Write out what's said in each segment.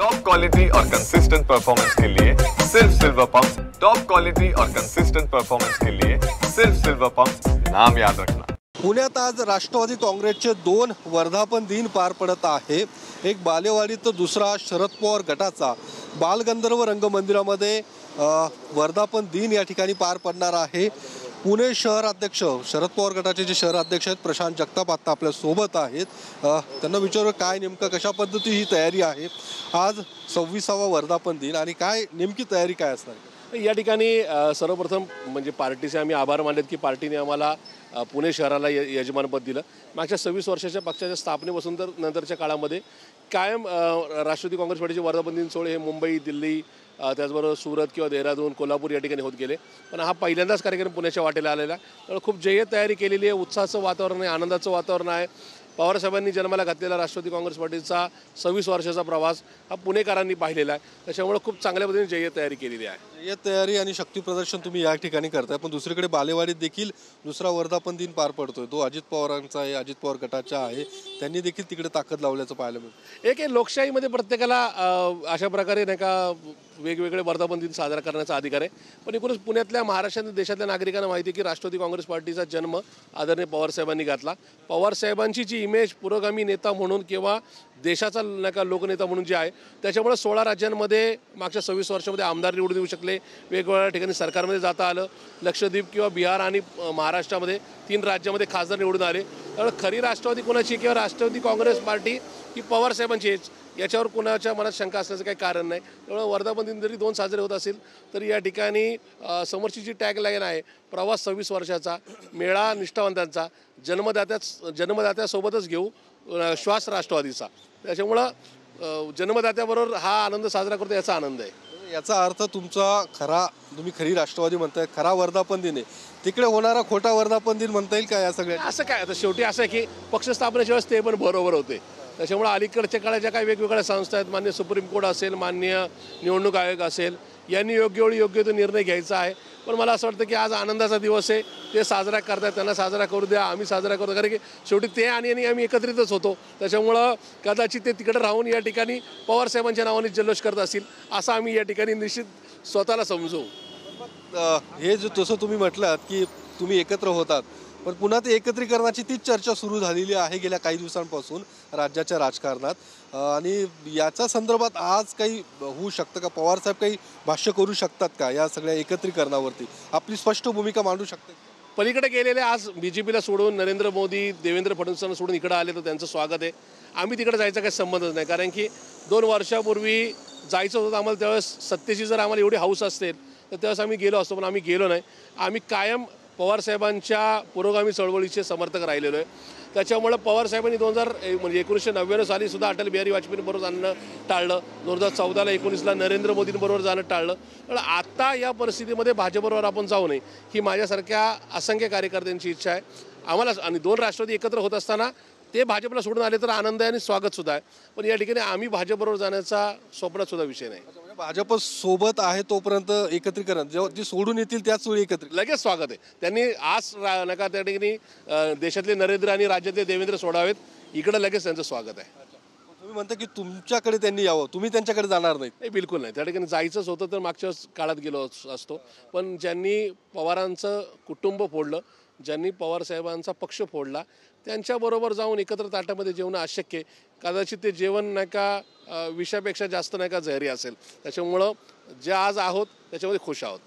Top quality और consistent performance के लिए सिर्फ सिल्वर पंप्स। टॉप क्वालिटी और कंसिस्टेंट परफॉर्मेंस के लिए सिर्फ सिल्वर पंप्स, नाम याद रखना। पुण्यात आज राष्ट्रवादी काँग्रेसचे 2 वर्धापन दिन पार पडत आहे। एक बालेवाडी तर दुसरा शरद पवार गटाचा बालगंधर्व रंगमंदिरामध्ये वर्धापन दिन या ठिकाणी पार पडणार आहे। पुणे शहर अध्यक्ष शरद पवार गटाचे जे शहर अध्यक्ष आहेत प्रशांत जगताप आता आपल्या सोबत आहेत। त्यांना विचारू काय नेमकं कशा पद्धती ही तयारी आहे। आज 26वा वर्धापन दिन आणि काय नेमकी तयारी काय असणार या ठिकाणी। सर्वप्रथम म्हणजे पार्टीचे आम्ही आभार मानलेत की पार्टीने आम्हाला पुणे शहराला यजमानपद दिलं। मागच्या 26 वर्षाच्या पक्षाच्या स्थापनेपासून तर नंतरच्या काळामध्ये कायम राष्ट्रवादी काँग्रेस पार्टीचे वर्धापन दिन सोहळे हे मुंबई, दिल्ली, त्याचबरोबर सुरत किंवा देहरादून, कोल्हापूर या ठिकाणी होत गेले। पण हा पहिल्यांदाच कार्यक्रम पुण्याच्या वाटेला आलेला, त्यामुळे खूप जय्यत तयारी केलेली आहे। उत्साहाचं वातावरण आहे, आनंदाचं वातावरण आहे। पवारसाहेबांनी जन्माला घातलेला राष्ट्रवादी काँग्रेस पार्टीचा 26 वर्षाचा प्रवास हा पुणेकरांनी पाहिलेला आहे, त्याच्यामुळे खूप चांगल्या पद्धतीने जय्यत तयारी केलेली आहे। जय्यत तयारी आणि शक्ती प्रदर्शन तुम्ही या ठिकाणी करताय, पण दुसरीकडे बालेवाडीत देखील दुसरा वर्धापन दिन पार पडतोय। तो अजित पवारांचा आहे, अजित पवार गटाचा आहे, त्यांनी देखील तिकडे ताकद लावल्याचं पाहायला मिळतं। एक लोकशाहीमध्ये प्रत्येकाला अशा प्रकारे नाही का वेगवेगळे वर्धापन दिन साजरा करण्याचा अधिकार आहे। पण एकूणच पुण्यातल्या महाराष्ट्रातील देशातल्या नागरिकांना माहिती आहे की राष्ट्रवादी काँग्रेस पार्टीचा जन्म आदरणीय पवारसाहेबांनी घातला। पवारसाहेबांची जी इमेज पुरोगामी नेता म्हणून किंवा देशाचा नाही का लोकनेता म्हणून जे आहे, त्याच्यामुळे 16 राज्यांमध्ये मागच्या 26 वर्षामध्ये आमदार निवडून येऊ शकले, वेगवेगळ्या ठिकाणी सरकारमध्ये जाता आलं। लक्षद्वीप किंवा बिहार आणि महाराष्ट्रामध्ये 3 राज्यामध्ये खासदार निवडून आले। त्यामुळे खरी राष्ट्रवादी कोणाची किंवा राष्ट्रवादी काँग्रेस पार्टी ही पवारसाहेबांची याच्यावर कोणाच्या मनात शंका असण्याचं काही कारण नाही। त्यामुळे वर्धापन दिन जरी 2 साजरे होत असेल तरी या ठिकाणी समोरची जी टॅगलाईन आहे प्रवास 26 वर्षाचा, मेळा निष्ठावंतांचा, जन्मदात्यासोबतच घेऊ श्वास राष्ट्रवादीचा, त्याच्यामुळं जन्मदात्याबरोबर हा आनंद साजरा करतो याचा आनंद आहे। याचा अर्थ तुमचा तुम्ही खरी राष्ट्रवादी म्हणताय, खरा वर्धापन दिन आहे, तिकडे होणारा खोटा वर्धापन दिन म्हणता येईल का या सगळ्या? असं काय, आता शेवटी असं आहे की पक्ष स्थापनेच्या वेळेस ते पण बरोबर होते, त्याच्यामुळे अलीकडच्या काळाच्या काही वेगवेगळ्या संस्था आहेत, मान्य सुप्रीम कोर्ट असेल, मान्य निवडणूक आयोग असेल, यांनी योग्य वेळी योग्य तो निर्णय घ्यायचा आहे। पण मला असं वाटतं की आज आनंदाचा दिवस आहे, ते साजरा करतात, त्यांना साजरा करू द्या, आम्ही साजरा करतो, कारण की शेवटी ते आणि आम्ही एकत्रितच होतो। त्याच्यामुळं कदाचित ते तिकडे राहून या ठिकाणी पवारसाहेबांच्या नावाने जल्लोष करत असतील असं आम्ही या ठिकाणी निश्चित स्वतःला समजू। हे जो तसं तुम्ही म्हटलात की तुम्ही एकत्र होतात, पण पुन्हा ते एकत्रीकरणाची तीच चर्चा सुरू झालेली आहे गेल्या काही दिवसांपासून राज्याच्या राजकारणात, आणि याच्या संदर्भात आज काही होऊ शकतं का? पवारसाहेब काही भाष्य करू शकतात का या सगळ्या एकत्रीकरणावरती? आपली स्पष्ट भूमिका मांडू शकतात? पलीकडे गेलेले आज BJPला सोडून नरेंद्र मोदी, देवेंद्र फडणवीसांना सोडून इकडे आले तर त्यांचं स्वागत आहे। आम्ही तिकडे जायचा काही संबंधच नाही, कारण की 2 वर्षापूर्वी जायचं होतं आम्हाला, त्यावेळेस सत्तेची जर आम्हाला एवढी हौस असेल तर त्यावेळेस आम्ही गेलो असतो, पण आम्ही गेलो नाही। आम्ही कायम पवारसाहेबांच्या पुरोगामी चळवळीचे समर्थक राहिलेलो आहे। त्याच्यामुळे पवारसाहेबांनी 1999 साली सुद्धा अटल बिहारी वाजपेयींबरोबर जाणं टाळलं, 2014ला 19ला नरेंद्र मोदींबरोबर जाणं टाळलं। पण आता या परिस्थितीमध्ये भाजपबरोबर आपण जाऊ नये ही माझ्यासारख्या असंख्य कार्यकर्त्यांची इच्छा आहे आम्हाला। आणि 2 राष्ट्रवादी एकत्र होत असताना ते भाजपला सोडून आले तर आनंद आहे आणि स्वागत सुद्धा आहे, पण या ठिकाणी आम्ही भाजपबरोबर जाण्याचा स्वप्नात सुद्धा विषय नाही। भाजप सोबत आहे तोपर्यंत एकत्रीकरण, जेव्हा जे सोडून येतील त्याच वेळी लगेच स्वागत आहे। त्यांनी आज नका त्या ठिकाणी देशातले नरेंद्र आणि राज्यातले देवेंद्र सोडावेत, इकडे लगेच त्यांचं स्वागत आहे। तुम्ही म्हणता की तुमच्याकडे त्यांनी यावं, तुम्ही त्यांच्याकडे जाणार नाही? बिलकुल नाही, त्या ठिकाणी जायचंच होतं तर मागच्या काळात गेलो असतो, पण ज्यांनी पवारांचं कुटुंब फोडलं, ज्यांनी पवारसाहेबांचा पक्ष फोडला, त्यांच्याबरोबर जाऊन एकत्र ताटामध्ये जेवणं अशक्य आहे। कदाचित ते जेवण नाही का विषयापेक्षा जास्त नाही का जहरी असेल, त्याच्यामुळं जे आज आहोत त्याच्यामध्ये खुश आहोत।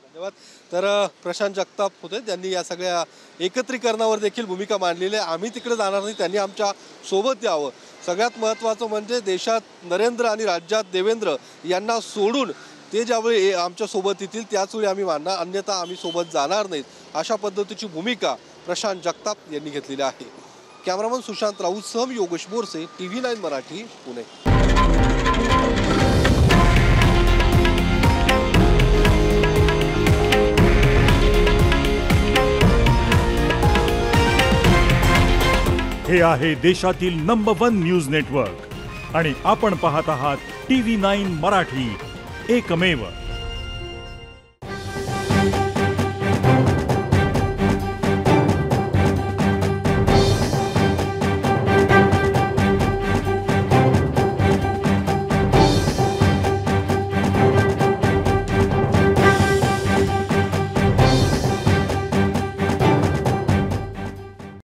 धन्यवाद। तर प्रशांत जगताप होते, त्यांनी या सगळ्या एकत्रीकरणावर देखील भूमिका मांडलेली आहे। आम्ही तिकडे जाणार नाही, त्यांनी आमच्या सोबत यावं। सगळ्यात महत्त्वाचं म्हणजे देशात नरेंद्र आणि राज्यात देवेंद्र यांना सोडून ते ज्यावेळी आमच्या सोबत येतील त्याचवेळी आम्ही मानणार, अन्यथा आम्ही सोबत जाणार नाहीत, अशा पद्धतीची भूमिका प्रशांत जगताप यांनी घेतलेली आहे। कॅमेरामन सुशांत राऊतसह मी योगेश बोरसे, TV9 मराठी, पुणे। हे आहे देशातील नंबर 1 न्यूज नेटवर्क आणि आपण पाहत आहात TV9 मराठी, एकमेव।